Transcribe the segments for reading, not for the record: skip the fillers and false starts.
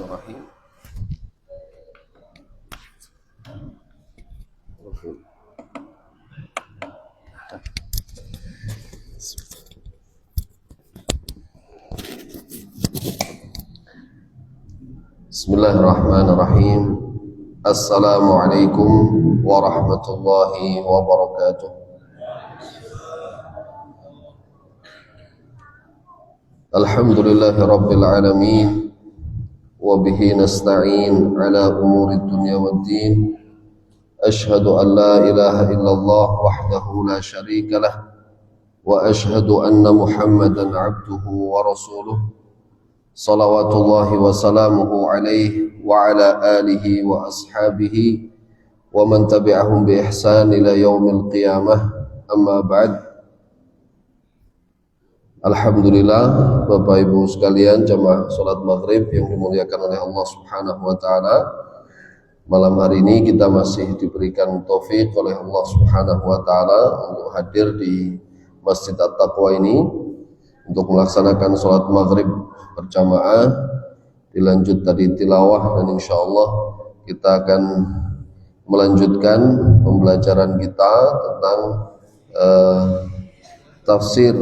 Bismillahirrahmanirrahim. Bismillahirrahmanirrahim. Assalamualaikum warahmatullahi wabarakatuh. Alhamdulillahi rabbil alamin. وبه نستعين على أمور الدنيا والدين أشهد أن لا إله إلا الله وحده لا شريك له وأشهد أن محمدا عبده ورسوله صلوات الله وسلامه عليه وعلى آله وأصحابه ومن تبعهم بإحسان إلى يوم القيامة أما بعد. Alhamdulillah, Bapak Ibu sekalian jamaah salat maghrib yang dimuliakan oleh Allah Subhanahu wa taala. Malam hari ini kita masih diberikan taufik oleh Allah Subhanahu wa taala untuk hadir di Masjid At-Taqwa ini untuk melaksanakan salat maghrib berjamaah, dilanjut tadi tilawah, dan insyaallah kita akan melanjutkan pembelajaran kita tentang tafsir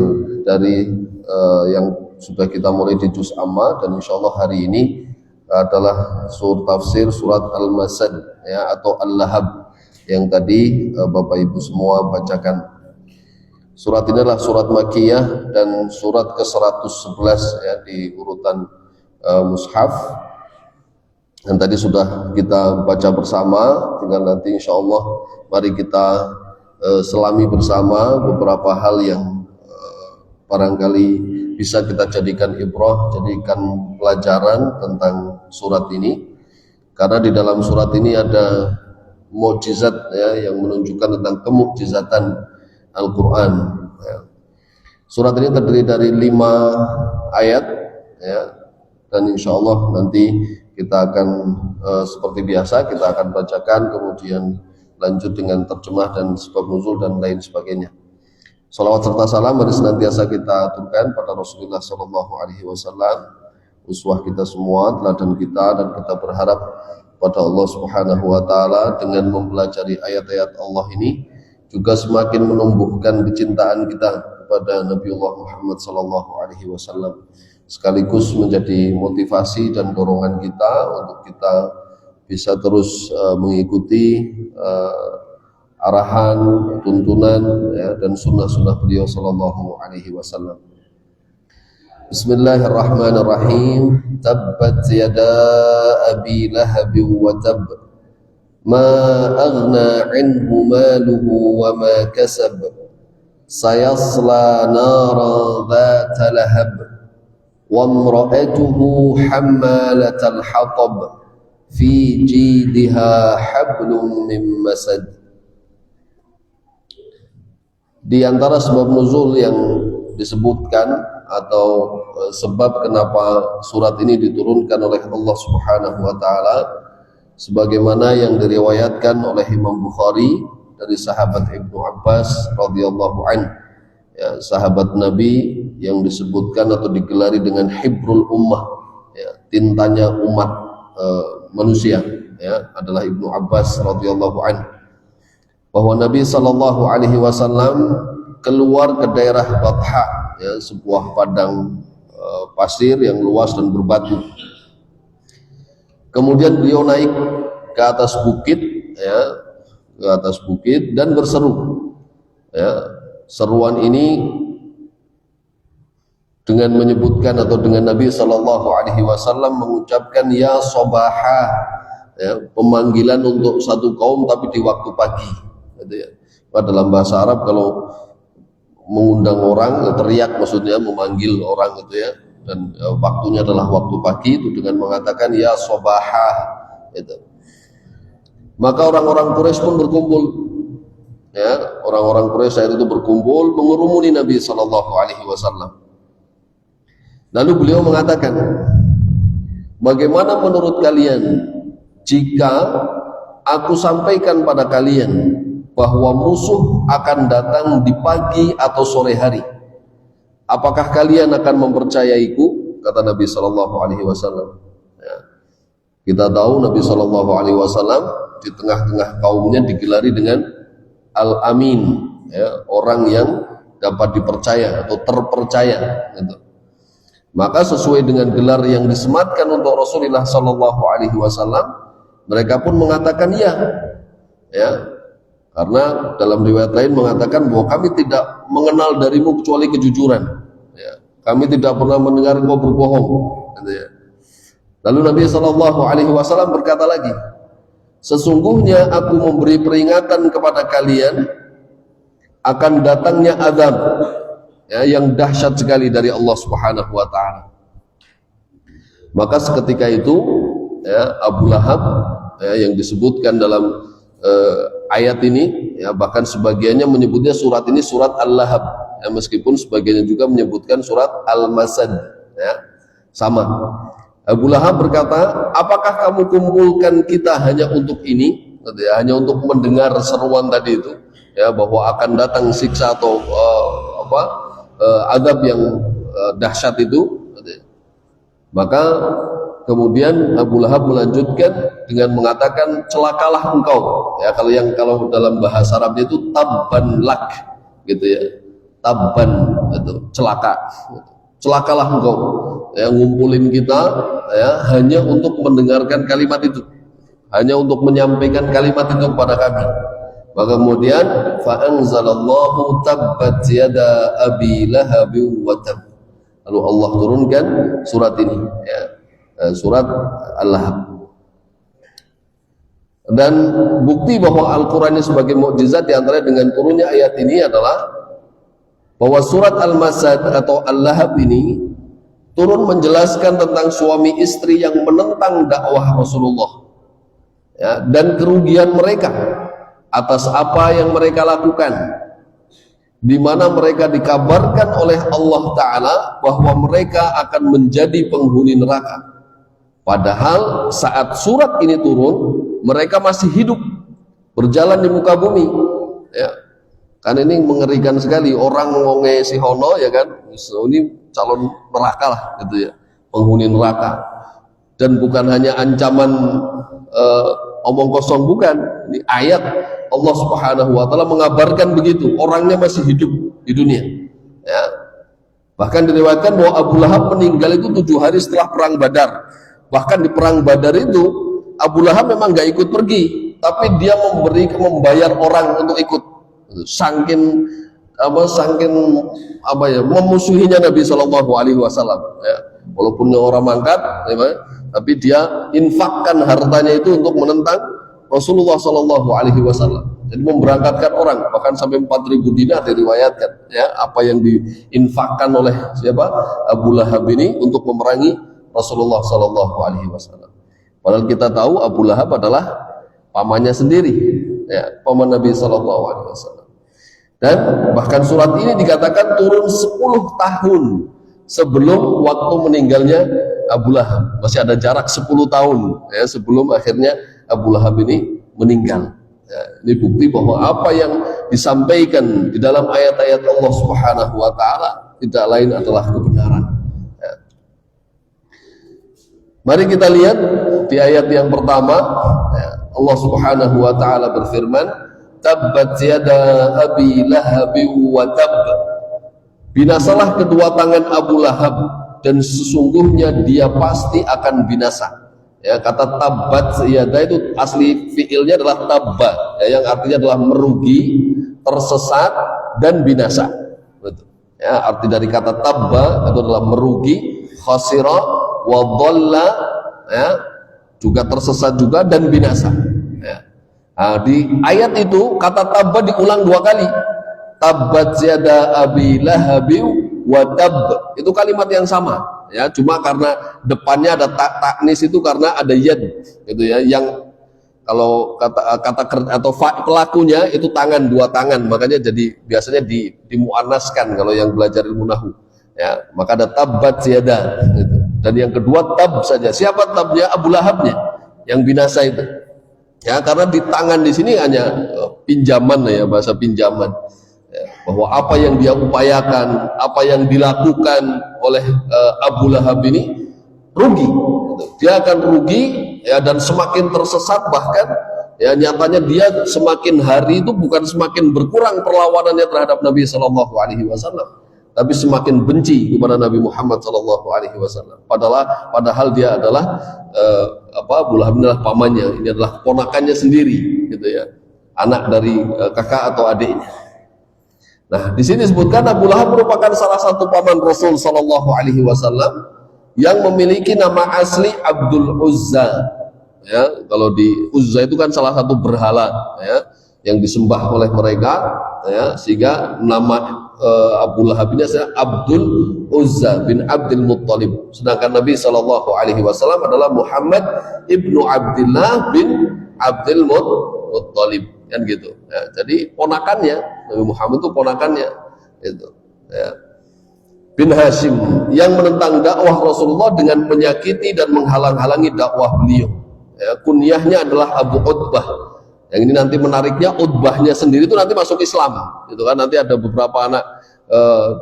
dari yang sudah kita mulai di juz amma, dan insyaallah hari ini adalah tafsir surat Al-Masad ya, atau Al-Lahab yang tadi Bapak Ibu semua bacakan. Surat ini adalah surat Makkiyah dan surat ke-111 ya di urutan mushaf, dan tadi sudah kita baca bersama. Tinggal nanti insyaallah mari kita selami bersama beberapa hal yang barangkali bisa kita jadikan ibrah, jadikan pelajaran tentang surat ini, karena di dalam surat ini ada mukjizat ya, yang menunjukkan tentang kemukjizatan Al-Quran ya. Surat ini terdiri dari 5 ayat ya, dan insyaallah nanti kita akan seperti biasa kita akan bacakan, kemudian lanjut dengan terjemah dan sebab nuzul dan lain sebagainya. Salawat serta salam mari senantiasa kita aturkan pada Rasulullah Sallallahu Alaihi Wasallam, uswah kita semua, teladan kita, dan kita berharap pada Allah Subhanahu Wa Taala dengan mempelajari ayat-ayat Allah ini juga semakin menumbuhkan kecintaan kita kepada Nabiullah Muhammad Sallallahu Alaihi Wasallam, sekaligus menjadi motivasi dan dorongan kita untuk kita bisa terus mengikuti arahan, tuntunan ya, dan sunnah-sunnah beliau sallallahu alaihi wasallam. Bismillahirrahmanirrahim. Tabbat yada abi lahab wa tab. Ma aghna anhu maluhu wa ma kasab. Sayasla nara dhata lahab. Wa imra'atuhu hammalatal hatab. Fi jidha hablum min masad. Di antara sebab nuzul yang disebutkan atau sebab kenapa surat ini diturunkan oleh Allah Subhanahu wa taala, sebagaimana yang diriwayatkan oleh Imam Bukhari dari sahabat Ibnu Abbas radhiyallahu anhu ya, sahabat Nabi yang disebutkan atau digelari dengan hibrul ummah ya, tintanya umat manusia ya, adalah Ibnu Abbas radhiyallahu anhu, bahwa Nabi Sallallahu Alaihi Wasallam keluar ke daerah Batha ya, sebuah padang pasir yang luas dan berbatu. Kemudian beliau naik ke atas bukit ya, ke atas bukit dan berseru ya. Seruan ini dengan menyebutkan atau dengan Nabi Sallallahu Alaihi Wasallam mengucapkan ya sobaha ya, pemanggilan untuk satu kaum tapi di waktu pagi gitu ya. Dalam bahasa Arab kalau mengundang orang, teriak maksudnya memanggil orang gitu ya, dan waktunya adalah waktu pagi, itu dengan mengatakan ya sobaha gitu. Maka orang-orang Quraisy pun berkumpul ya, orang-orang Quraisy saat itu berkumpul mengerumuni Nabi Sallallahu Alaihi Wasallam. Lalu beliau mengatakan, bagaimana menurut kalian jika aku sampaikan pada kalian bahwa musuh akan datang di pagi atau sore hari? Apakah kalian akan mempercayaiku? Kata Nabi Sallallahu Alaihi Wasallam. Ya. Kita tahu Nabi Shallallahu Alaihi Wasallam di tengah-tengah kaumnya digelari dengan Al-Amin, ya, orang yang dapat dipercaya atau terpercaya. Gitu. Maka sesuai dengan gelar yang disematkan untuk Rasulullah Shallallahu Alaihi Wasallam, mereka pun mengatakan ya, karena dalam riwayat lain mengatakan bahwa kami tidak mengenal darimu kecuali kejujuran. Ya. Kami tidak pernah mendengar engkau berbohong. Gitu ya. Lalu Nabi Shallallahu Alaihi Wasallam berkata lagi, sesungguhnya aku memberi peringatan kepada kalian akan datangnya azab, ya, yang dahsyat sekali dari Allah Subhanahu Wa Taala. Maka seketika itu, ya, Abu Lahab, ya, yang disebutkan dalam ayat ini, ya, bahkan sebagiannya menyebutnya surat ini surat Al-Lahab, ya, meskipun sebagiannya juga menyebutkan surat Al-Masad, ya, sama. Abu Lahab berkata, apakah kamu kumpulkan kita hanya untuk ini, ya, hanya untuk mendengar seruan tadi itu, ya, bahwa akan datang siksa atau azab yang dahsyat itu. Maka kemudian Abu Lahab melanjutkan dengan mengatakan, celakalah engkau, ya, kalau dalam bahasa Arabnya itu tabban lak, gitu ya, tabban itu celaka, celakalah engkau, ya, ngumpulin kita, ya, hanya untuk mendengarkan kalimat itu, hanya untuk menyampaikan kalimat itu kepada kami. Maka kemudian fa'anzalallahu tabbat yada abi lahab wa tab. Lalu Allah turunkan surat ini, ya, surat Al-Lahab. Dan bukti bahwa Al-Quran ini sebagai mukjizat diantara dengan turunnya ayat ini adalah bahwa surat Al-Masad atau Al-Lahab ini turun menjelaskan tentang suami istri yang menentang dakwah Rasulullah, ya, dan kerugian mereka atas apa yang mereka lakukan, di mana mereka dikabarkan oleh Allah Ta'ala bahwa mereka akan menjadi penghuni neraka. Padahal saat surat ini turun, mereka masih hidup, berjalan di muka bumi, ya. Kan ini mengerikan sekali, orang ngonge si hono, ya kan, ini calon neraka lah, gitu ya, penghuni neraka. Dan bukan hanya ancaman omong kosong, bukan, ini ayat Allah Subhanahu Wa Taala mengabarkan begitu, orangnya masih hidup di dunia, ya. Bahkan diriwayatkan bahwa Abu Lahab meninggal itu 7 hari setelah perang Badar. Bahkan di perang Badar itu Abu Lahab memang nggak ikut pergi, tapi dia membayar orang untuk ikut, saking memusuhinya Nabi Shallallahu Alaihi Wasallam, ya. Walaupun orang mangkat, ya, tapi dia infakkan hartanya itu untuk menentang Rasulullah Shallallahu Alaihi Wasallam. Jadi memberangkatkan orang, bahkan sampai 4.000 dinar diriwayatkan, ya, apa yang diinfakkan oleh siapa, Abu Lahab ini untuk memerangi Rasulullah Shallallahu Alaihi Wasallam. Padahal kita tahu Abu Lahab adalah pamannya sendiri, ya, paman Nabi Shallallahu Alaihi Wasallam. Dan bahkan surat ini dikatakan turun 10 tahun sebelum waktu meninggalnya Abu Lahab. Masih ada jarak 10 tahun, ya, sebelum akhirnya Abu Lahab ini meninggal. Ya, ini bukti bahwa apa yang disampaikan di dalam ayat-ayat Allah Subhanahu Wa Taala tidak lain adalah kebenaran. Ya. Mari kita lihat di ayat yang pertama, ya, Allah Subhanahu Wa Taala berfirman, tabbat yada abi lahab wa tab. Binasalah kedua tangan Abu Lahab, dan sesungguhnya dia pasti akan binasa. Ya, kata tabbat yada itu asli fiilnya adalah tabba, ya, yang artinya adalah merugi, tersesat, dan binasa. Betul. Ya, arti dari kata tabba itu adalah merugi, khasira, wa dhalla, ya, juga tersesat juga, dan binasa. Ya. Nah, di ayat itu kata tabba diulang 2 kali. Tabbat yada abi lahabi wa tab. Itu kalimat yang sama, ya, cuma karena depannya ada taknis itu karena ada yad, gitu ya, yang kalau kata atau pelakunya itu tangan, 2 tangan, makanya jadi biasanya dimuannaskan kalau yang belajar ilmu nahwu, ya, maka ada tabbat yada, gitu. Dan yang kedua tab saja. Siapa tabnya? Abu Lahabnya yang binasa itu, ya, karena di tangan di sini hanya pinjaman, ya, bahasa pinjaman. Bahwa apa yang dia upayakan, apa yang dilakukan oleh Abu Lahab ini rugi. Dia akan rugi ya, dan semakin tersesat, bahkan ya nyatanya dia semakin hari itu bukan semakin berkurang perlawanannya terhadap Nabi Shallallahu Alaihi Wasallam, tapi semakin benci kepada Nabi Muhammad Shallallahu Alaihi Wasallam. Padahal dia adalah Abu Lahab adalah pamannya, ini adalah keponakannya sendiri, gitu ya, anak dari kakak atau adiknya. Nah, di sini disebutkan Abu Lahab merupakan salah satu paman Rasul Shallallahu Alaihi Wasallam yang memiliki nama asli Abdul Uzza. Ya, kalau di Uzza itu kan salah satu berhala, ya, yang disembah oleh mereka, ya, sehingga nama Abu Lahab ini adalah Abdul Uzza bin Abdul Muttalib. Sedangkan Nabi Shallallahu Alaihi Wasallam adalah Muhammad ibnu Abdullah bin Abdul Muttalib, kan gitu. Ya, jadi ponakannya Nabi Muhammad itu ponakannya, itu. Ya. Bin Hashim yang menentang dakwah Rasulullah dengan menyakiti dan menghalang-halangi dakwah beliau. Ya, kunyahnya adalah Abu Utbah. Yang ini nanti menariknya, Utbahnya sendiri itu nanti masuk Islam, gitu kan? Nanti ada beberapa anak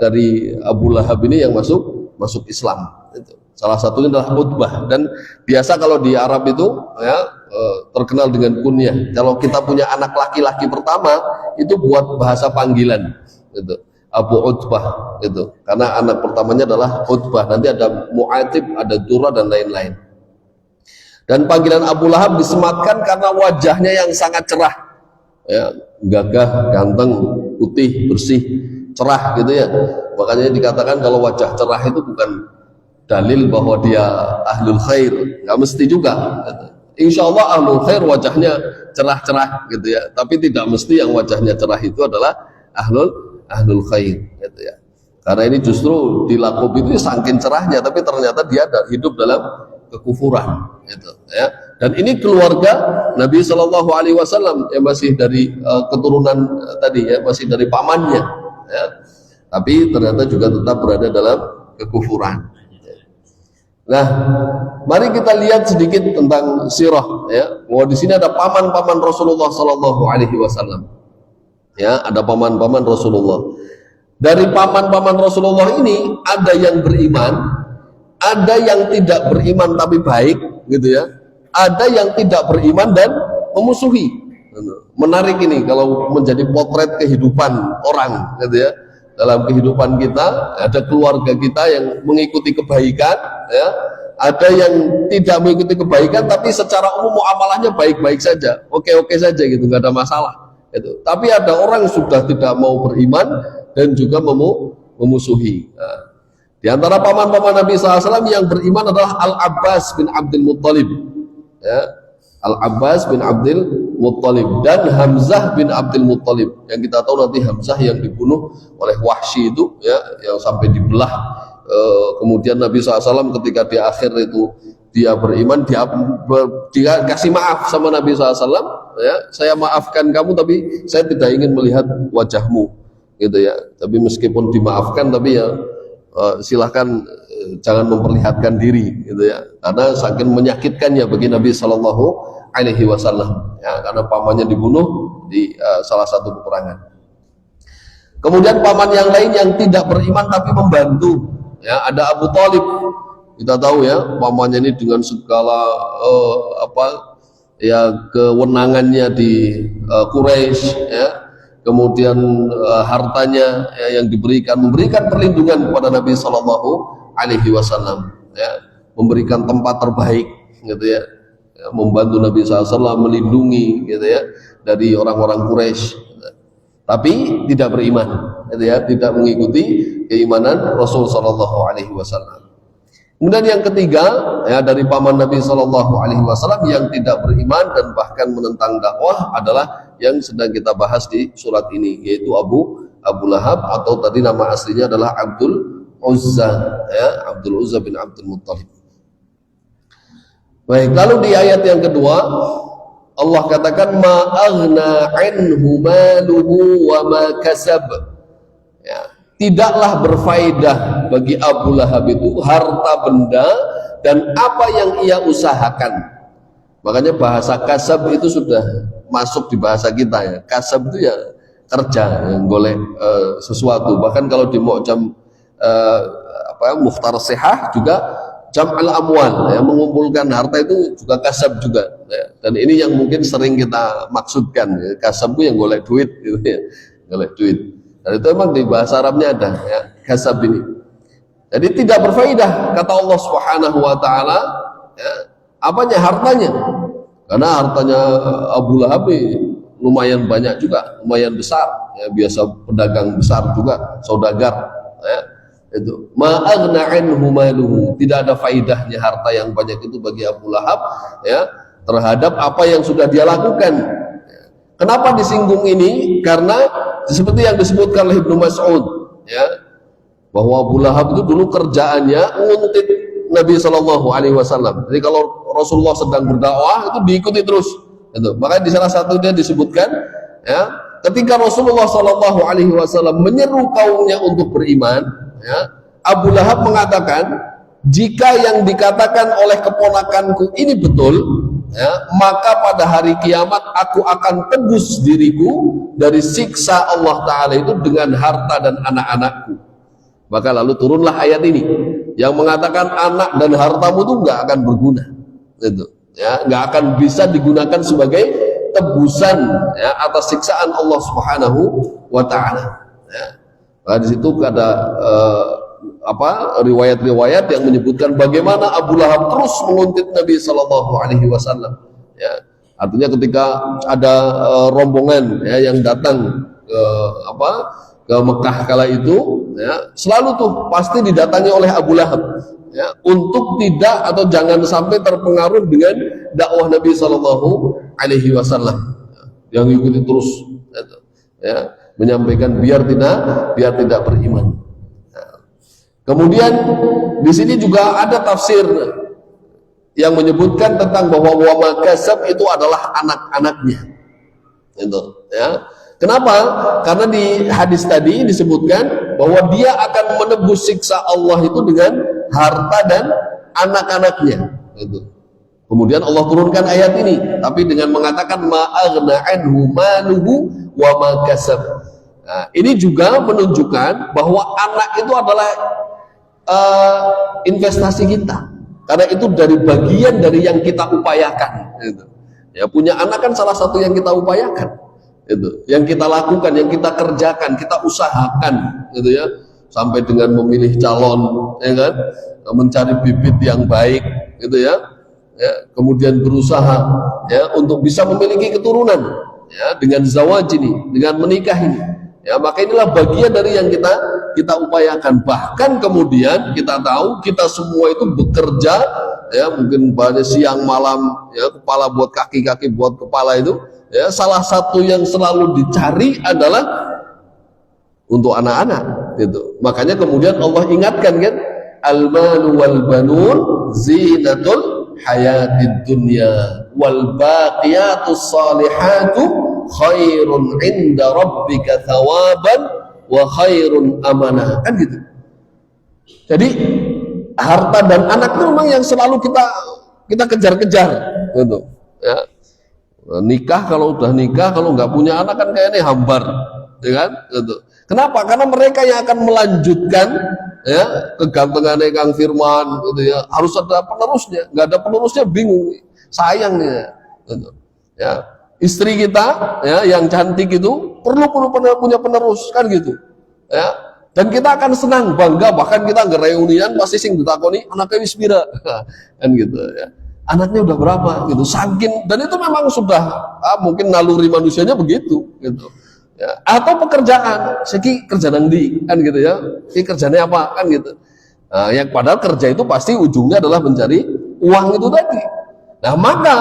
dari Abu Lahab ini yang masuk Islam. Itu. Salah satunya adalah Utbah. Dan biasa kalau di Arab itu, ya, terkenal dengan kunyah. Kalau kita punya anak laki-laki pertama, itu buat bahasa panggilan, gitu. Abu Utbah, gitu. Karena anak pertamanya adalah Utbah. Nanti ada Mu'atib, ada Durra dan lain-lain. Dan panggilan Abu Lahab disematkan karena wajahnya yang sangat cerah, ya, gagah, ganteng, putih, bersih, cerah, gitu ya. Makanya dikatakan kalau wajah cerah itu bukan dalil bahwa dia ahlul khair, nggak mesti juga. Insya Allah ahlul khair wajahnya cerah-cerah, gitu ya. Tapi tidak mesti yang wajahnya cerah itu adalah ahlul khair, gitu ya. Karena ini justru di Laqab itu saking cerahnya, tapi ternyata dia hidup dalam kekufuran, gitu ya. Dan ini keluarga Nabi Shallallahu Alaihi Wasallam yang masih dari keturunan tadi, ya, masih dari pamannya, ya. Tapi ternyata juga tetap berada dalam kekufuran. Nah, mari kita lihat sedikit tentang sirah, ya. Bahwa di sini ada paman-paman Rasulullah Shallallahu Alaihi Wasallam, ya, ada paman-paman Rasulullah. Dari paman-paman Rasulullah ini ada yang beriman, ada yang tidak beriman tapi baik, gitu ya. Ada yang tidak beriman dan memusuhi. Menarik ini kalau menjadi potret kehidupan orang, gitu ya. Dalam kehidupan kita ada keluarga kita yang mengikuti kebaikan, ya. Ada yang tidak mengikuti kebaikan tapi secara umum muamalahnya baik-baik saja, oke-oke saja, gitu, nggak ada masalah. Gitu. Tapi ada orang yang sudah tidak mau beriman dan juga memusuhi. Nah, di antara paman-paman Nabi SAW yang beriman adalah Al-Abbas bin Abdul Muttalib, ya. Al-Abbas bin Abdul Muttalib dan Hamzah bin Abdul Muttalib. Yang kita tahu nanti Hamzah yang dibunuh oleh Wahsy itu, ya, yang sampai dibelah. Kemudian Nabi SAW ketika di akhir itu dia beriman, dia kasih maaf sama Nabi SAW, ya, saya maafkan kamu tapi saya tidak ingin melihat wajahmu, gitu ya. Tapi meskipun dimaafkan tapi ya silahkan jangan memperlihatkan diri, gitu ya, karena saking menyakitkannya bagi Nabi Shallallahu Alaihi Wasallam, ya, karena pamannya dibunuh di salah satu peperangan. Kemudian paman yang lain yang tidak beriman tapi membantu, ya, ada Abu Thalib. Kita tahu, ya, pamannya ini dengan segala kewenangannya di Quraisy, ya. Kemudian hartanya, ya, yang memberikan perlindungan kepada Nabi Shallallahu Alaihi Wasallam, ya, memberikan tempat terbaik, gitu ya, membantu Nabi SAW melindungi, gitu ya, dari orang-orang Quraisy, tapi tidak beriman, gitu ya, tidak mengikuti keimanan Rasul Shallallahu Alaihi Wasallam. Kemudian yang ketiga, ya, dari paman Nabi Shallallahu Alaihi Wasallam yang tidak beriman dan bahkan menentang dakwah adalah yang sedang kita bahas di surat ini, yaitu Abu Lahab, atau tadi nama aslinya adalah Abdul Uzza, ya, Abdul Uzza bin Abdul Muttalib. Baik, lalu di ayat yang kedua Allah katakan ma aghna anhu maluhu wa ma kasab, ya, tidaklah berfaedah bagi Abu Lahab itu harta benda dan apa yang ia usahakan. Makanya bahasa kasab itu sudah masuk di bahasa kita, ya. Kasab itu ya kerja, yang golek sesuatu. Bahkan kalau di Mu'jam Mukhtar Sihah juga jam'al amwal, ya, mengumpulkan harta itu juga kasab juga, ya. Dan ini yang mungkin sering kita maksudkan, ya. Kasab itu yang golek duit gitu, ya. Golek duit, dan itu memang di bahasa Arabnya ada, ya, kasab ini. Jadi tidak berfaedah kata Allah Subhanahu wa taala, ya, apanya, hartanya. Karena hartanya Abu Lahab lumayan banyak juga, lumayan besar, ya, biasa pedagang besar juga, saudagar, ya. Itu ma'aghna anhu maluhu, tidak ada faidahnya harta yang banyak itu bagi Abu Lahab, ya, terhadap apa yang sudah dia lakukan. Kenapa disinggung ini? Karena seperti yang disebutkan oleh Ibnu Mas'ud, ya, bahwa Abu Lahab itu dulu kerjaannya nguntit Nabi SAW. Jadi kalau Rasulullah sedang berdakwah itu diikuti terus. Itu. Makanya di salah satu dia disebutkan, ya, ketika Rasulullah SAW menyeru kaumnya untuk beriman, ya, Abu Lahab mengatakan, jika yang dikatakan oleh keponakanku ini betul, ya, maka pada hari kiamat aku akan tebus diriku dari siksa Allah Ta'ala itu dengan harta dan anak-anakku. Maka lalu turunlah ayat ini yang mengatakan anak dan hartamu itu nggak akan berguna, gitu, ya, nggak akan bisa digunakan sebagai tebusan, ya, atas siksaan Allah Subhanahu wa Ta'ala, ya. Nah, di situ ada riwayat-riwayat yang menyebutkan bagaimana Abu Lahab terus menguntit Nabi SAW, ya. Artinya ketika ada rombongan, ya, yang datang ke Mekah kala itu, ya, selalu tuh pasti didatangi oleh Abu Lahab, ya, untuk tidak atau jangan sampai terpengaruh dengan dakwah Nabi SAW, yang ikuti terus, ya, menyampaikan biar tidak beriman. Nah, kemudian di sini juga ada tafsir yang menyebutkan tentang bahwa wa kasab itu adalah anak-anaknya, gitu, ya. Kenapa? Karena di hadis tadi disebutkan bahwa dia akan menebus siksa Allah itu dengan harta dan anak-anaknya, gitu. Kemudian Allah turunkan ayat ini, tapi dengan mengatakan ma'aghna anhu maluhu wa ma kasab. Nah, ini juga menunjukkan bahwa anak itu adalah investasi kita, karena itu dari bagian dari yang kita upayakan, gitu. Ya, punya anak kan salah satu yang kita upayakan, gitu, yang kita lakukan, yang kita kerjakan, kita usahakan, gitu, ya, sampai dengan memilih calon, ya kan, mencari bibit yang baik, gitu, ya, ya, kemudian berusaha, ya, untuk bisa memiliki keturunan, ya, dengan zawaj ini, dengan menikah ini, ya, maka inilah bagian dari yang kita upayakan. Bahkan kemudian kita tahu kita semua itu bekerja, ya, mungkin pada siang malam, ya, kepala buat kaki, kaki buat kepala itu, ya, salah satu yang selalu dicari adalah untuk anak-anak, gitu. Makanya kemudian Allah ingatkan, kan, al-malu wal banun zinatul hayatid dunya wal baqiyatus salihatu khairun inda rabbika thawaban wa khairun amanah, kan, gitu. Jadi harta dan anak itu memang yang selalu kita kejar-kejar, gitu, ya. Nikah, kalau udah nikah, kalau nggak punya anak kan kayaknya hambar, ya kan, gitu. Kenapa? Karena mereka yang akan melanjutkan, ya, kegantengannya Kang Firman, gitu, ya, harus ada penerusnya. Nggak ada penerusnya bingung, sayang nih, gitu, ya. Istri kita, ya, yang cantik itu perlu punya penerus, kan, gitu, ya. Dan kita akan senang, bangga, bahkan kita ngereunian pasti sing ditakoni anaknya wis pira, kan, gitu, ya. Anaknya udah berapa, gitu, saking, dan itu memang sudah mungkin naluri manusianya begitu, gitu, ya. Atau pekerjaan, seki kerja nangdi, kan, gitu, ya, ini kerjanya apa, kan, gitu. Nah, yang padahal kerja itu pasti ujungnya adalah mencari uang itu tadi. Nah, maka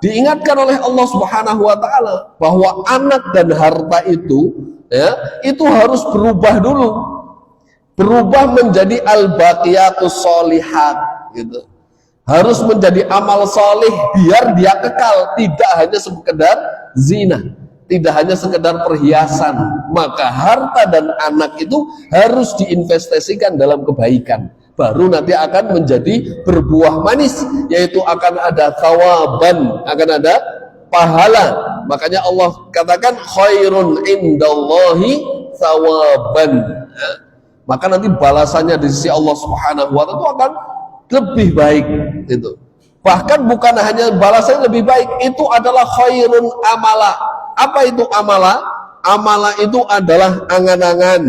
diingatkan oleh Allah Subhanahu wa Ta'ala bahwa anak dan harta itu, ya, itu harus berubah dulu, berubah menjadi al-baqiyatus sholihat, gitu. Harus menjadi amal solih biar dia kekal, tidak hanya sekedar zina, tidak hanya sekedar perhiasan. Maka harta dan anak itu harus diinvestasikan dalam kebaikan, baru nanti akan menjadi berbuah manis, yaitu akan ada thawaban, akan ada pahala. Makanya Allah katakan khairun indallahi thawaban, ya. Maka nanti balasannya di sisi Allah Subhanahu wa Ta'ala itu akan lebih baik itu. Bahkan bukan hanya balasan lebih baik, itu adalah khairun amala. Apa itu amala? Amala itu adalah angan-angan,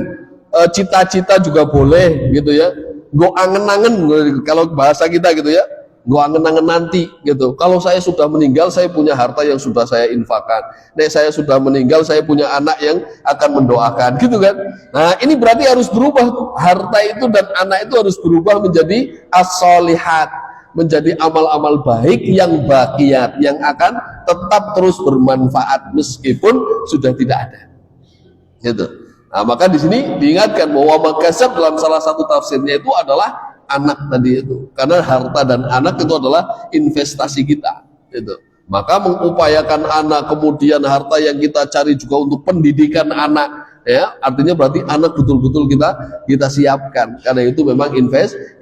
cita-cita juga boleh gitu ya. Go angen-angen kalau bahasa kita gitu ya. Go angen-angen nanti gitu. Kalau saya sudah meninggal, saya punya harta yang sudah saya infakkan. Nek saya sudah meninggal, saya punya anak yang akan mendoakan gitu kan. Nah, ini berarti harus berubah. Harta itu dan anak itu harus berubah menjadi as-solihat, menjadi amal-amal baik yang baqiyat, yang akan tetap terus bermanfaat meskipun sudah tidak ada. Gitu. Nah, maka di sini diingatkan bahwa makasab dalam salah satu tafsirnya itu adalah anak tadi itu, karena harta dan anak itu adalah investasi kita. Gitu. Maka mengupayakan anak, kemudian harta yang kita cari juga untuk pendidikan anak, ya artinya berarti anak betul-betul kita siapkan, karena itu memang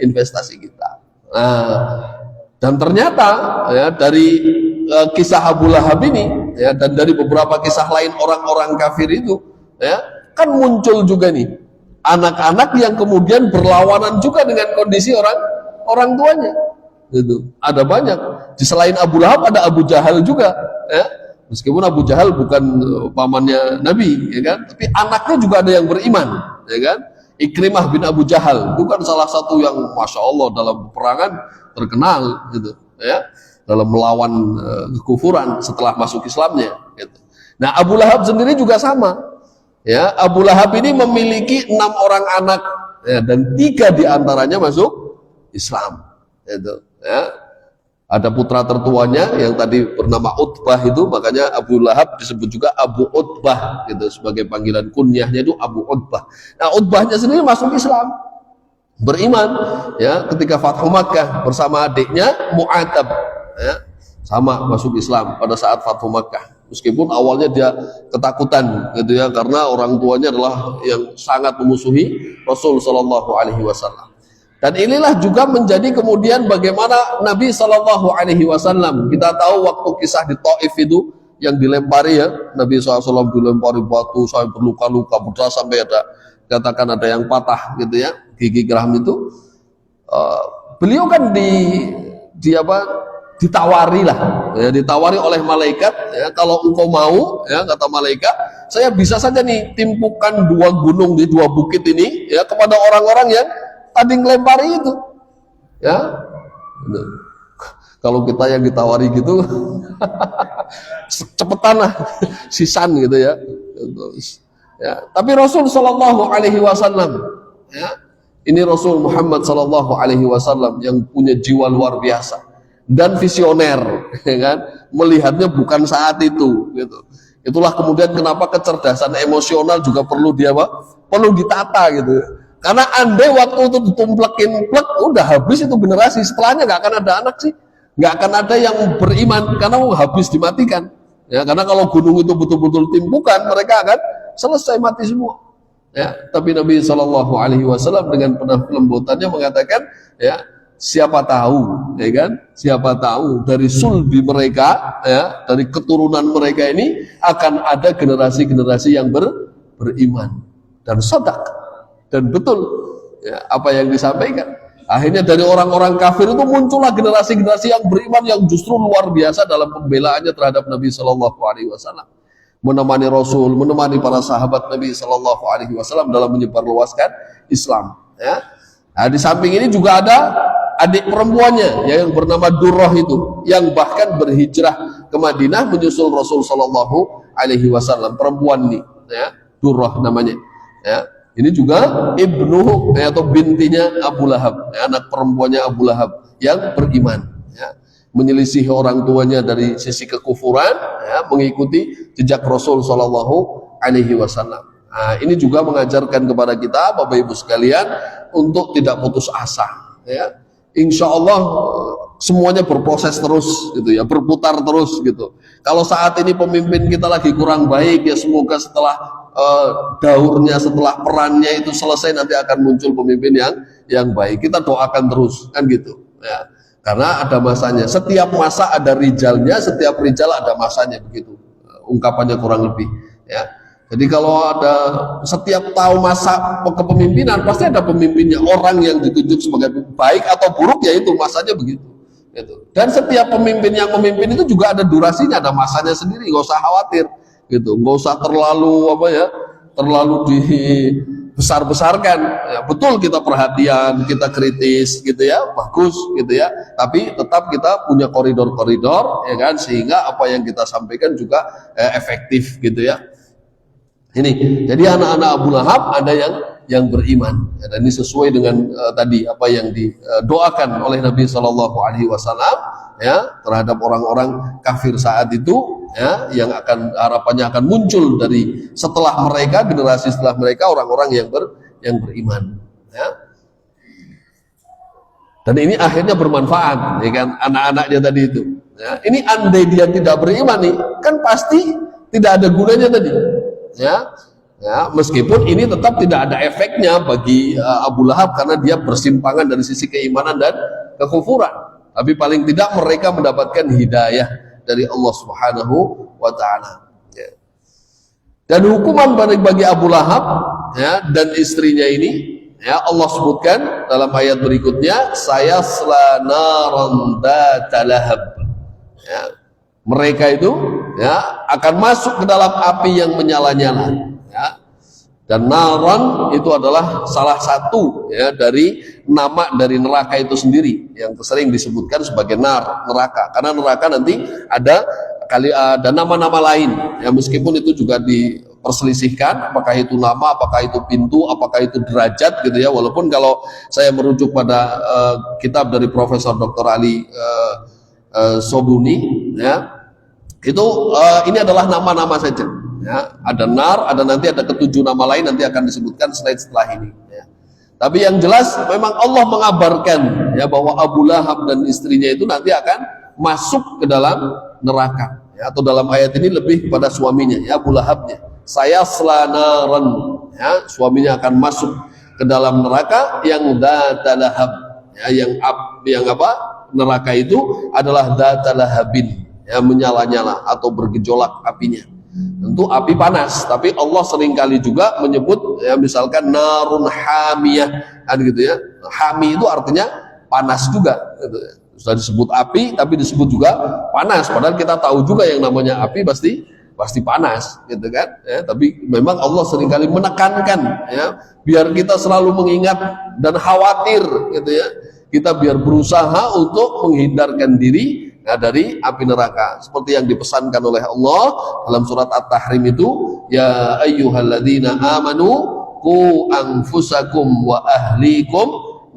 investasi kita. Nah, dan ternyata ya dari kisah Abu Lahab ini ya, dan dari beberapa kisah lain orang-orang kafir itu ya, kan muncul juga nih anak-anak yang kemudian berlawanan juga dengan kondisi orang tuanya. Gitu. Ada banyak. Di selain Abu Lahab ada Abu Jahal juga ya. Meskipun Abu Jahal bukan pamannya Nabi ya kan, tapi anaknya juga ada yang beriman ya kan. Ikrimah bin Abu Jahal bukan salah satu yang masya Allah dalam peperangan terkenal gitu ya, dalam melawan kekufuran setelah masuk Islamnya gitu. Nah, Abu Lahab sendiri juga sama ya. Abu Lahab ini memiliki 6 orang anak ya, dan 3 diantaranya masuk Islam gitu ya. Ada putra tertuanya yang tadi bernama Utbah itu, makanya Abu Lahab disebut juga Abu Utbah gitu, sebagai panggilan kunyahnya itu Abu Utbah. Nah, Utbahnya sendiri masuk Islam, beriman ya ketika Fathu Makkah bersama adiknya Mu'atab ya, sama masuk Islam pada saat Fathu Makkah. Meskipun awalnya dia ketakutan gitu ya, karena orang tuanya adalah yang sangat memusuhi Rasul Shallallahu Alaihi Wasallam. Dan inilah juga menjadi kemudian bagaimana Nabi Shallallahu Alaihi Wasallam, kita tahu waktu kisah di Taif itu yang dilempari ya, Nabi SAW dilempari batu sampai berluka-luka, berdarah sampai ada katakan ada yang patah gitu ya, gigi geram itu. Beliau kan ditawari lah ya, ditawari oleh malaikat ya, kalau engkau mau ya, kata malaikat, saya bisa saja nih timpukan 2 gunung di 2 bukit ini ya kepada orang-orang yang tadi ngelempari itu ya. Kalau kita yang ditawari gitu cepetan lah sisan gitu ya. Ya, tapi Rasul Shallallahu Alaihi Wasallam ya, ini Rasul Muhammad Shallallahu Alaihi Wasallam yang punya jiwa luar biasa dan visioner ya kan, melihatnya bukan saat itu gitu. Itulah kemudian kenapa kecerdasan emosional juga perlu perlu ditata gitu. Karena andai waktu itu ditumplekin plek, udah habis itu generasi setelahnya, nggak akan ada anak sih, nggak akan ada yang beriman karena habis dimatikan ya. Karena kalau gunung itu betul-betul timbukan, mereka akan selesai mati semua ya. Tapi Nabi Shallallahu Alaihi Wasallam dengan penuh kelembutannya mengatakan ya, siapa tahu ya kan, siapa tahu dari sulbi mereka ya, dari keturunan mereka ini akan ada generasi-generasi yang beriman dan sadaq. Dan betul ya, apa yang disampaikan. Akhirnya dari orang-orang kafir itu muncullah generasi-generasi yang beriman yang justru luar biasa dalam pembelaannya terhadap Nabi Shallallahu Alaihi Wasallam, menemani Rasul, menemani para sahabat Nabi Shallallahu Alaihi Wasallam dalam menyebarluaskan Islam. Ya. Nah, di samping ini juga ada adik perempuannya ya, yang bernama Durrah itu, yang bahkan berhijrah ke Madinah menyusul Rasul Shallallahu Alaihi Wasallam. Perempuan ini, ya, Durrah namanya. Ya. Ini juga ibnu atau bintinya Abu Lahab, ya, anak perempuannya Abu Lahab yang beriman, ya, menyelisihi orang tuanya dari sisi kekufuran, ya, mengikuti jejak Rasul Shallallahu Alaihi Wasallam. Nah, ini juga mengajarkan kepada kita, Bapak Ibu sekalian, untuk tidak putus asa. Ya. Insya Allah semuanya berproses terus, gitu ya, berputar terus, gitu. Kalau saat ini pemimpin kita lagi kurang baik, ya semoga setelah daurnya, setelah perannya itu selesai, nanti akan muncul pemimpin yang baik. Kita doakan terus, kan gitu ya. Karena ada masanya, setiap masa ada rijalnya, setiap rijal ada masanya, begitu ungkapannya kurang lebih ya. Jadi kalau ada setiap tahu masa kepemimpinan pasti ada pemimpinnya, orang yang ditunjuk sebagai baik atau buruk ya itu masanya begitu. Gitu. Dan setiap pemimpin yang memimpin itu juga ada durasinya, ada masanya sendiri, nggak usah khawatir, gitu, nggak usah terlalu terlalu dibesar-besarkan. Ya, betul kita perhatian, kita kritis, gitu ya, bagus, gitu ya. Tapi tetap kita punya koridor-koridor, ya kan, sehingga apa yang kita sampaikan juga efektif, gitu ya. Ini, jadi anak-anak Abu Lahab ada yang beriman, ya, dan ini sesuai dengan tadi apa yang didoakan oleh Nabi Shallallahu Alaihi Wasallam ya terhadap orang-orang kafir saat itu, ya, yang harapannya akan muncul dari setelah mereka, generasi setelah mereka, orang-orang yang beriman, ya. Dan ini akhirnya bermanfaat, ya kan, anak-anaknya tadi itu. Ya. Ini andai dia tidak beriman nih, kan pasti tidak ada gunanya tadi. Ya, meskipun ini tetap tidak ada efeknya bagi Abu Lahab karena dia bersimpangan dari sisi keimanan dan kekufuran. Tapi paling tidak mereka mendapatkan hidayah dari Allah Subhanahu wa Ta'ala. Ya. Dan hukuman bagi Abu Lahab, ya, dan istrinya ini, ya, Allah sebutkan dalam ayat berikutnya, saya selanaron datalahab. Ya. Mereka itu, ya, akan masuk ke dalam api yang menyala-nyala, ya. Dan naron itu adalah salah satu, ya, dari nama dari neraka itu sendiri yang sering disebutkan sebagai neraka, karena neraka nanti ada nama-nama lain, ya, meskipun itu juga diperselisihkan apakah itu nama, apakah itu pintu, apakah itu derajat, gitu ya. Walaupun kalau saya merujuk pada kitab dari Profesor Dr. Ali Sobuni, ya, itu ini adalah nama-nama saja, ya. Ada nar, nanti ada ketujuh nama lain, nanti akan disebutkan slide setelah ini, ya. Tapi yang jelas memang Allah mengabarkan, ya, bahwa Abu Lahab dan istrinya itu nanti akan masuk ke dalam neraka, ya, atau dalam ayat ini lebih kepada suaminya, ya, Abu Lahabnya, saya selanaran, ya, suaminya akan masuk ke dalam neraka yang datalahab, ya, yang neraka itu adalah datalahabin, ya, menyala-nyala atau bergejolak apinya. Tentu api panas, tapi Allah seringkali juga menyebut, ya, misalkan narun hamiyah, kan, gitu ya. Hami itu artinya panas juga, gitu ya. Sudah disebut api tapi disebut juga panas, padahal kita tahu juga yang namanya api pasti panas, gitu kan, ya. Tapi memang Allah seringkali menekankan, ya, biar kita selalu mengingat dan khawatir, gitu ya. Kita biar berusaha untuk menghindarkan diri, ya, dari api neraka, seperti yang dipesankan oleh Allah dalam surat At-Tahrim itu, ya ayyuhalladzina amanu qu anfusakum wa ahlikum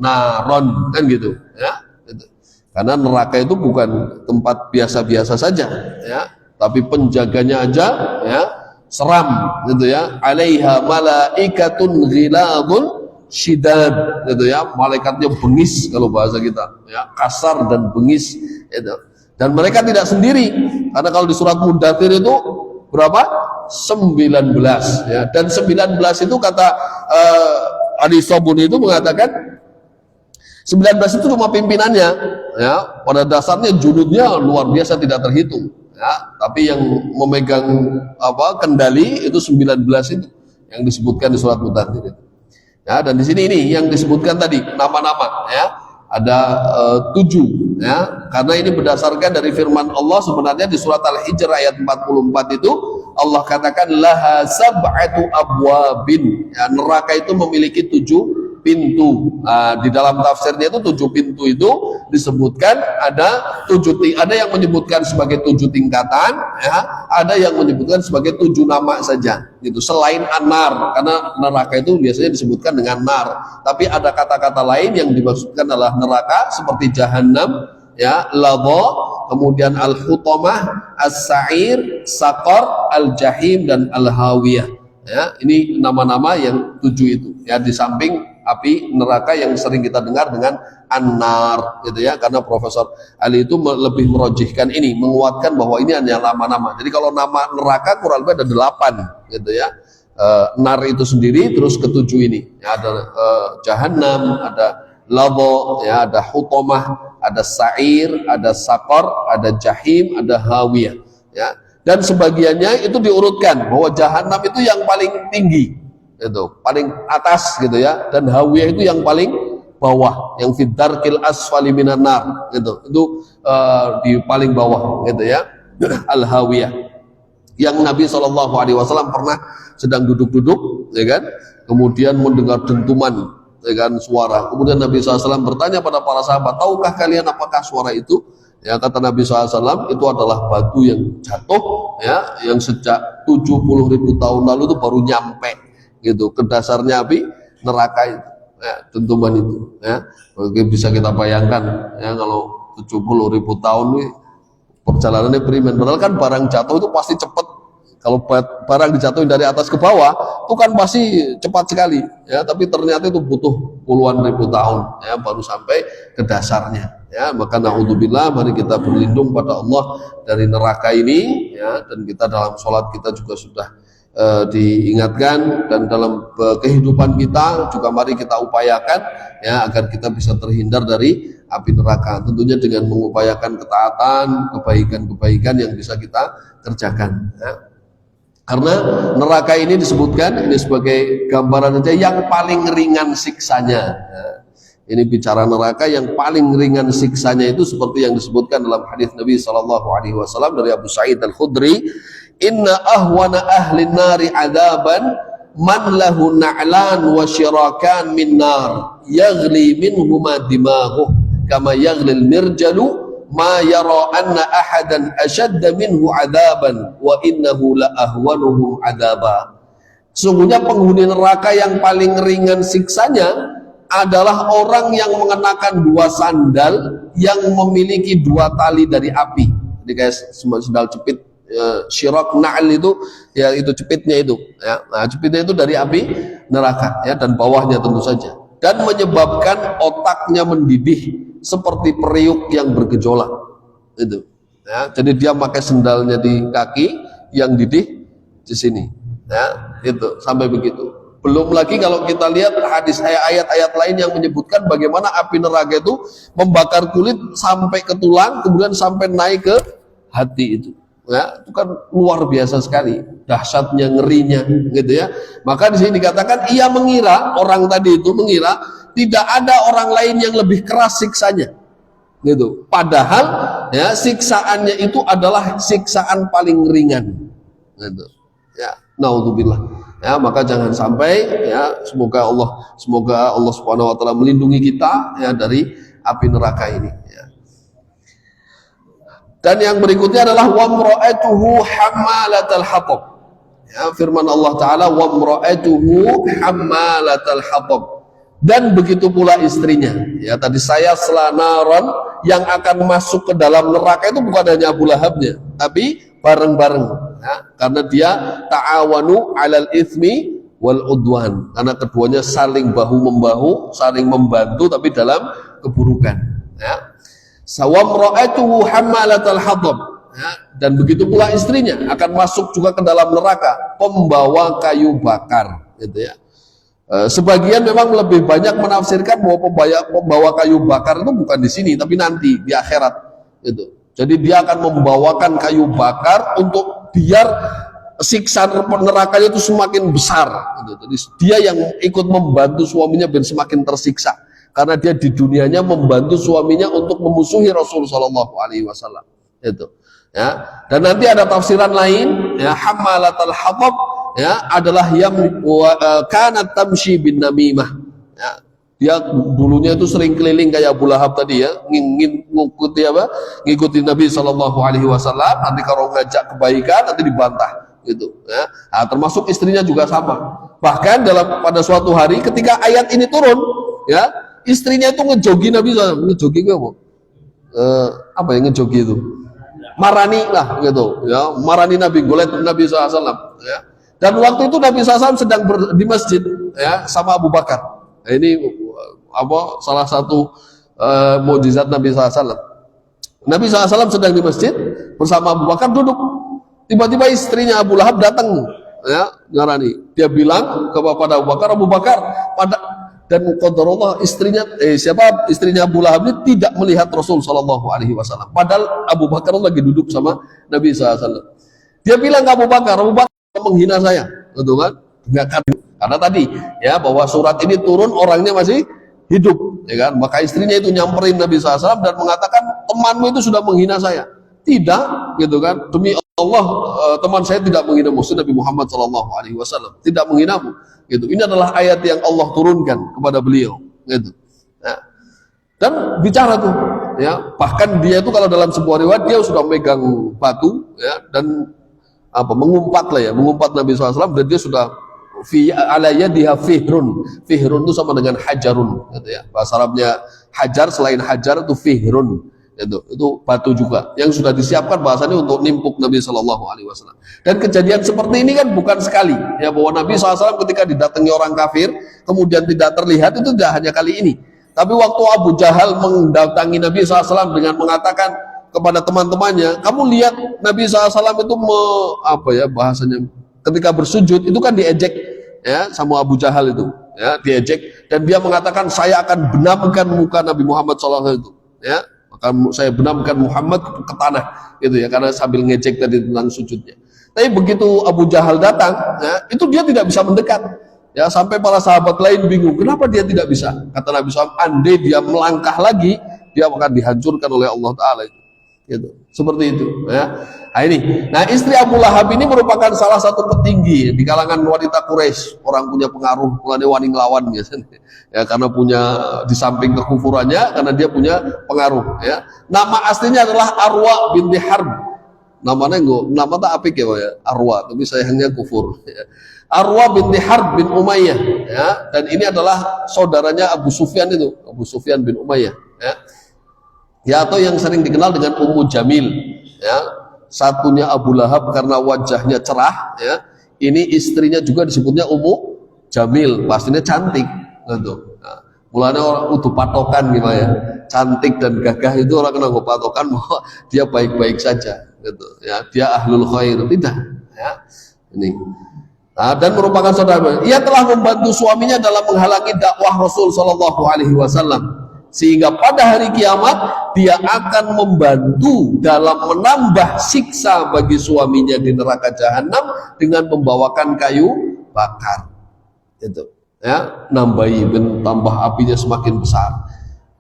naron, kan gitu, ya. Karena neraka itu bukan tempat biasa-biasa saja, ya, tapi penjaganya aja, ya, seram, gitu ya. Alaiha malaikatun ghilabun syidad, gitu ya, malaikatnya bengis kalau bahasa kita, ya, kasar dan bengis, itu. Dan mereka tidak sendiri, karena kalau di surat Mudathir itu berapa? 19, ya. Dan 19 itu kata Ali Sobuni itu mengatakan 19 itu cuma pimpinannya, ya. Pada dasarnya junudnya luar biasa tidak terhitung, ya. Tapi yang memegang kendali itu 19 itu yang disebutkan di surat Mudathir itu. Ya, dan di sini ini yang disebutkan tadi nama-nama, ya, ada 7, ya, karena ini berdasarkan dari firman Allah sebenarnya di surat Al-Hijr ayat 44 itu Allah katakan laha sab'atu abwabin, ya, neraka itu memiliki 7 pintu. Di dalam tafsirnya itu 7 pintu itu disebutkan ada yang menyebutkan sebagai 7 tingkatan, ya, ada yang menyebutkan sebagai 7 nama saja, gitu, selain an-nar, karena neraka itu biasanya disebutkan dengan nar, tapi ada kata-kata lain yang dimaksudkan adalah neraka seperti jahannam, ya, ladha, kemudian al-hutamah, as-sa'ir, saqar, al-jahim, dan al-hawiyah, ya. Ini nama-nama yang 7 itu, ya, di samping api neraka yang sering kita dengar dengan an-nar, gitu ya. Karena Profesor Ali itu lebih merojihkan ini, menguatkan bahwa ini hanya nama-nama. Jadi kalau nama neraka kurang lebih ada 8, gitu ya. Nar itu sendiri, terus ketujuh ini, ya, ada jahannam, ada ladha, ya, ada hutamah, ada sa'ir, ada saqar, ada jahim, ada hawiyah, ya. Dan sebagiannya itu diurutkan bahwa jahanam itu yang paling tinggi, itu paling atas gitu ya, dan hawiyah itu yang paling bawah, yang fidarkil asfali minan nar gitu. Itu di paling bawah gitu ya, al hawiyah. Yang Nabi SAW pernah sedang duduk-duduk, ya kan, kemudian mendengar dentuman, ya kan, suara. Kemudian Nabi SAW bertanya pada para sahabat, tahukah kalian apakah suara itu? Ya, kata Nabi SAW, itu adalah batu yang jatuh, ya, yang sejak 70.000 tahun lalu itu baru nyampe gitu ke dasarnya api neraka itu, ya, dentuman itu, ya. Mungkin bisa kita bayangkan, ya, kalau 70.000 tahun ini perjalanannya beriman. Padahal kan barang jatuh itu pasti cepat. Kalau barang dijatuhin dari atas ke bawah, itu kan pasti cepat sekali, ya. Tapi ternyata itu butuh puluhan ribu tahun, ya, baru sampai ke dasarnya. Ya, maka naudzubillah, mari kita berlindung pada Allah dari neraka ini, ya. Dan kita dalam sholat kita juga sudah diingatkan, dan dalam kehidupan kita juga mari kita upayakan, ya, agar kita bisa terhindar dari api neraka. Tentunya dengan mengupayakan ketaatan, kebaikan-kebaikan yang bisa kita kerjakan, ya. Karena neraka ini disebutkan, ini sebagai gambaran saja, yang paling ringan siksanya. Nah, ini bicara neraka yang paling ringan siksanya itu seperti yang disebutkan dalam hadis Nabi SAW dari Abu Sa'id Al-Khudri, inna ahwana ahli nari adaban man lahu na'lan wa syirakan min nar yaghli minhuma dimaguh kama yaghli al-mirjalu ma yara anna ahadan ashadda minhu adaban wa innahu la ahwanuhum adaba. Sungguhnya penghuni neraka yang paling ringan siksanya adalah orang yang mengenakan dua sandal yang memiliki dua tali dari api. Jadi kayak sandal jepit, syirak na'al itu, ya, itu jepitnya itu, ya. Nah, jepitnya itu dari api neraka, ya, dan bawahnya tentu saja, dan menyebabkan otaknya mendidih seperti periuk yang bergejolak itu, ya. Jadi dia pakai sendalnya di kaki, yang didih di sini, ya, itu sampai begitu. Belum lagi kalau kita lihat hadis, ayat-ayat lain yang menyebutkan bagaimana api neraka itu membakar kulit sampai ke tulang, kemudian sampai naik ke hati itu, ya. Itu kan luar biasa sekali dahsyatnya, ngerinya gitu ya. Maka di sini dikatakan ia mengira, orang tadi itu mengira tidak ada orang lain yang lebih keras siksanya gitu. Padahal, ya, siksaannya itu adalah siksaan paling ringan gitu, ya. Naudzubillah, ya. Maka jangan sampai, ya, semoga Allah Subhanahu wa taala melindungi kita, ya, dari api neraka ini, ya. Dan yang berikutnya adalah wamra'atuhu hammalatal hatab. Ya, firman Allah taala wamra'atuhu hammalatal hatab. Dan begitu pula istrinya, ya, tadi saya selanaron, yang akan masuk ke dalam neraka itu bukan hanya Abu Lahabnya, tapi bareng-bareng, ya, karena dia ta'awanu 'alal itsmi wal udwan, karena keduanya saling bahu-membahu, saling membantu tapi dalam keburukan, ya. Sawamra'atuhu hammalatal hatab, ya, dan begitu pula istrinya akan masuk juga ke dalam neraka, pembawa kayu bakar gitu, ya. Sebagian memang lebih banyak menafsirkan bahwa pembawa kayu bakar itu bukan di sini tapi nanti di akhirat gitu. Jadi dia akan membawakan kayu bakar untuk biar siksa nerakanya itu semakin besar gitu. Jadi dia yang ikut membantu suaminya biar semakin tersiksa, karena dia di dunianya membantu suaminya untuk memusuhi Rasul sallallahu alaihi wasallam itu, ya. Dan nanti ada tafsiran lain, ya, hammalatal hatab, ya, adalah yang kanat tamshi bin namimah, ya. Dia dulunya itu sering keliling kayak Abu Lahab tadi, ya, ngikuti Nabi Shallallahu Alaihi Wasallam. Nanti kalau ngajak kebaikan nanti dibantah gitu, ya. Nah, termasuk istrinya juga sama. Bahkan pada suatu hari ketika ayat ini turun, ya, istrinya itu ngejogi Nabi SAW. Ngejogi apa? Apa yang ngejogi itu? Marani lah gitu, ya, marani Nabi, golet Nabi SAW, ya. Dan waktu itu Nabi SAW sedang di masjid, ya, sama Abu Bakar. Nah, ini salah satu mukjizat Nabi SAW. Nabi SAW sedang di masjid bersama Abu Bakar duduk. Tiba-tiba istrinya Abu Lahab datang, ya, ngarani. Dia bilang kepada Abu Bakar, dan qadarullah istrinya Abu Lahab ini tidak melihat Rasul SAW. Padahal Abu Bakar lagi duduk sama Nabi SAW. Dia bilang ke Abu Bakar menghina saya, betul kan? Karena tadi ya bahwa surat ini turun orangnya masih hidup, ya kan? Maka istrinya itu nyamperin Nabi SAW dan mengatakan temanmu itu sudah menghina saya. Tidak, gitu kan? Demi Allah, teman saya tidak menghina musuh Nabi Muhammad SAW, tidak menghinamu. Gitu. Ini adalah ayat yang Allah turunkan kepada beliau. Gitu. Nah, dan bicara tuh, ya. Bahkan dia itu kalau dalam sebuah riwayat dia sudah megang batu, ya, dan mengumpat lah ya, mengumpat Nabi SAW dan dia sudah fi alaya diha fihrun. Fihrun itu sama dengan hajarun, gitu ya. Bahasa Arabnya hajar, selain hajar itu fihrun. Itu batu juga yang sudah disiapkan bahasanya untuk nimpuk Nabi Shallallahu Alaihi Wasallam. Dan kejadian seperti ini kan bukan sekali, ya, bahwa Nabi SAW ketika didatangi orang kafir kemudian tidak terlihat, itu tidak hanya kali ini. Tapi waktu Abu Jahal mendatangi Nabi SAW dengan mengatakan kepada teman-temannya, kamu lihat Nabi SAW itu bahasanya ketika bersujud itu kan diejek, ya, sama Abu Jahal itu, ya, diejek, dan dia mengatakan saya akan benamkan muka Nabi Muhammad SAW itu, ya. Maka saya benamkan Muhammad ke tanah, gitu ya, karena sambil ngejek tadi tentang sujudnya. Tapi begitu Abu Jahal datang, ya, itu dia tidak bisa mendekat, ya, sampai para sahabat lain bingung, kenapa dia tidak bisa? Kata Nabi SAW, andai dia melangkah lagi, dia akan dihancurkan oleh Allah Taala. Gitu. Seperti itu, ya. Nah, istri Abu Lahab ini merupakan salah satu petinggi di kalangan wanita Quraisy, orang punya pengaruh, mulane wani nglawan biasanya. Ya, karena punya di samping kekufurannya, karena dia punya pengaruh, ya. Nama aslinya adalah Arwa binti Harb. Nama tak apik ya, Arwa, tapi sayangnya kufur, ya. Arwa binti Harb bin Umayyah, ya. Dan ini adalah saudaranya Abu Sufyan itu, Abu Sufyan bin Umayyah, ya. Ya, atau yang sering dikenal dengan Ummu Jamil, ya. Satunya Abu Lahab karena wajahnya cerah, ya. Ini istrinya juga disebutnya Ummu Jamil, pastinya cantik, gitu. Nah, mulanya orang utuh patokan gitu ya, cantik dan gagah itu orang kena patokan bahwa dia baik-baik saja, gitu. Ya, dia ahlul khair, tidak, ya. Ini. Nah, dan merupakan saudara. Ia telah membantu suaminya dalam menghalangi dakwah Rasul Shallallahu Alaihi Wasallam. Sehingga pada hari kiamat dia akan membantu dalam menambah siksa bagi suaminya di neraka jahanam dengan membawakan kayu bakar, itu, ya, nambahi tambah apinya semakin besar.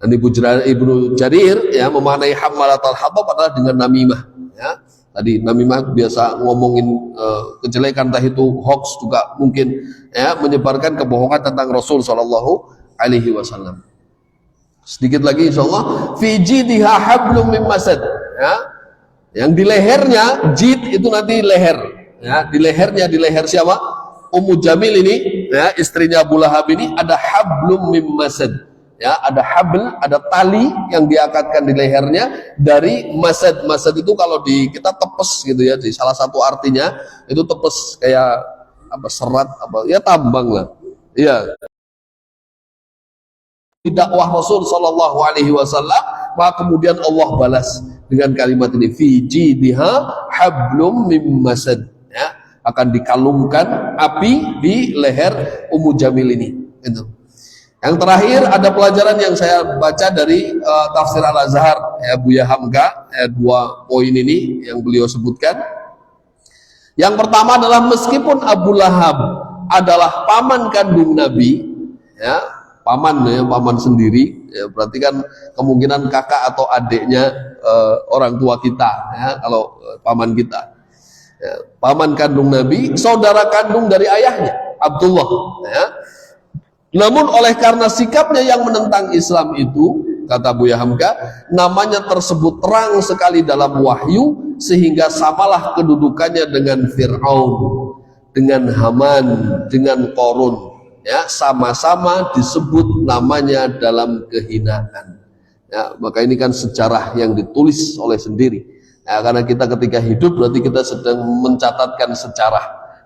Dan Ibnu Jarir, ya, memaknai hammalatul hatab adalah dengan namimah, ya. Tadi namimah biasa ngomongin kejelekan, entah itu hoax juga mungkin, ya, menyebarkan kebohongan tentang Rasul Shallallahu Alaihi Wasallam. Sedikit lagi insyaallah, fi jidha hablum min masad, ya. Yang di lehernya, jid itu nanti leher, ya, di leher siapa? Ummu Jamil ini, ya, istrinya Abu Lahab ini ada hablum min masad, ya, ada habl, ada tali yang diakatkan di lehernya dari masad. Masad itu kalau kita tepes gitu ya, di salah satu artinya itu tepes kayak serat ya, tambang lah. Iya. Dakwah Rasul Shallallahu Alaihi Wasallam, maka kemudian Allah balas dengan kalimat ini, fi jidha hablum mim masad, ya, akan dikalungkan api di leher Ummu Jamil ini. Itu. Yang terakhir ada pelajaran yang saya baca dari tafsir Al-Azhar, ya, Buya Hamka, dua poin ini yang beliau sebutkan. Yang pertama adalah meskipun Abu Lahab adalah paman kandung Nabi, ya, paman sendiri, ya, berarti kan kemungkinan kakak atau adiknya orang tua kita, ya, kalau paman kita, ya, paman kandung Nabi, saudara kandung dari ayahnya Abdullah, ya. Namun oleh karena sikapnya yang menentang Islam itu, kata Buya Hamka, namanya tersebut terang sekali dalam wahyu sehingga samalah kedudukannya dengan Fir'aun, dengan Haman, dengan Qarun. Ya, sama-sama disebut namanya dalam kehinaan. Ya, maka ini kan sejarah yang ditulis oleh sendiri. Ya, karena kita ketika hidup berarti kita sedang mencatatkan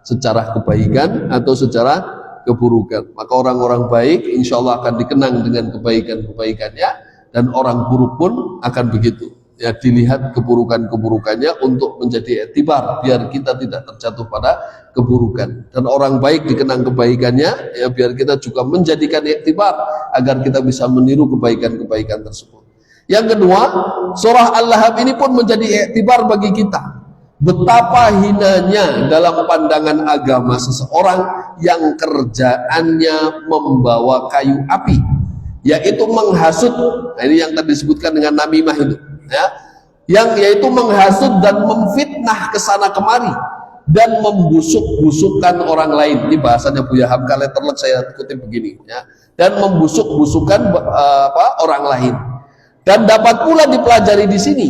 sejarah kebaikan atau sejarah keburukan. Maka orang-orang baik insya Allah akan dikenang dengan kebaikan-kebaikannya, dan orang buruk pun akan begitu. Ya, dilihat keburukan-keburukannya untuk menjadi iktibar biar kita tidak terjatuh pada keburukan, dan orang baik dikenang kebaikannya, ya, biar kita juga menjadikan iktibar agar kita bisa meniru kebaikan-kebaikan tersebut. Yang kedua, surah Al-Lahab ini pun menjadi iktibar bagi kita, betapa hinanya dalam pandangan agama seseorang yang kerjaannya membawa kayu api, yaitu menghasut. Nah, ini yang tadi disebutkan dengan namimah itu, ya, yang yaitu menghasut dan memfitnah kesana kemari dan membusuk-busukkan orang lain. Ini bahasanya Buya Hamka Letterlock, saya kutip begini, ya, dan membusuk-busukkan orang lain. Dan dapat pula dipelajari di sini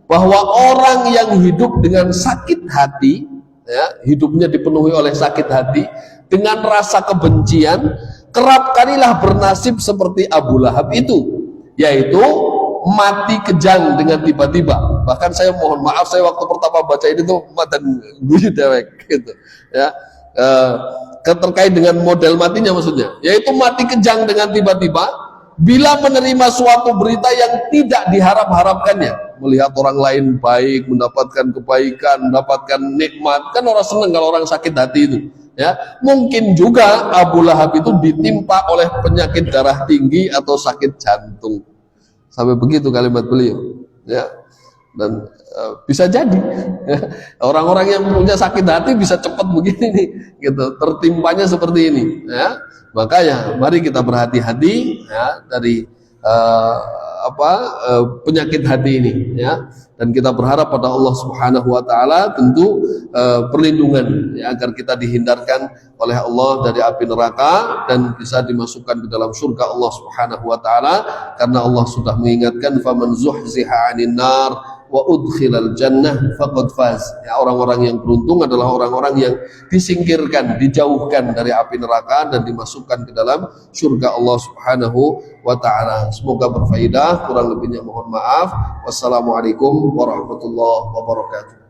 bahwa orang yang hidup dengan sakit hati, ya, hidupnya dipenuhi oleh sakit hati dengan rasa kebencian, kerap kalilah bernasib seperti Abu Lahab itu, yaitu mati kejang dengan tiba-tiba. Bahkan saya mohon maaf, saya waktu pertama baca ini tuh matan guyu dewek gitu, ya, terkait dengan model matinya maksudnya, yaitu mati kejang dengan tiba-tiba bila menerima suatu berita yang tidak diharap-harapkannya, melihat orang lain baik, mendapatkan kebaikan, mendapatkan nikmat. Kan orang senang kalau orang sakit hati itu, ya. Mungkin juga Abu Lahab itu ditimpa oleh penyakit darah tinggi atau sakit jantung, sampai begitu kalimat beliau, ya. Dan bisa jadi orang-orang yang punya sakit hati bisa cepat begini nih, gitu, tertimpanya seperti ini, ya. Makanya mari kita berhati-hati, ya, dari penyakit hati ini, ya, dan kita berharap pada Allah Subhanahu wa taala tentu perlindungan, ya, agar kita dihindarkan oleh Allah dari api neraka dan bisa dimasukkan ke dalam surga Allah Subhanahu wa taala, karena Allah sudah mengingatkan faman zuhziha 'anil nar wa udkhilal jannah faqad faz. Ya, orang-orang yang beruntung adalah orang-orang yang disingkirkan, dijauhkan dari api neraka dan dimasukkan ke dalam surga Allah Subhanahu wa taala. Semoga berfaedah, kurang lebihnya mohon maaf. Wassalamualaikum warahmatullahi wabarakatuh.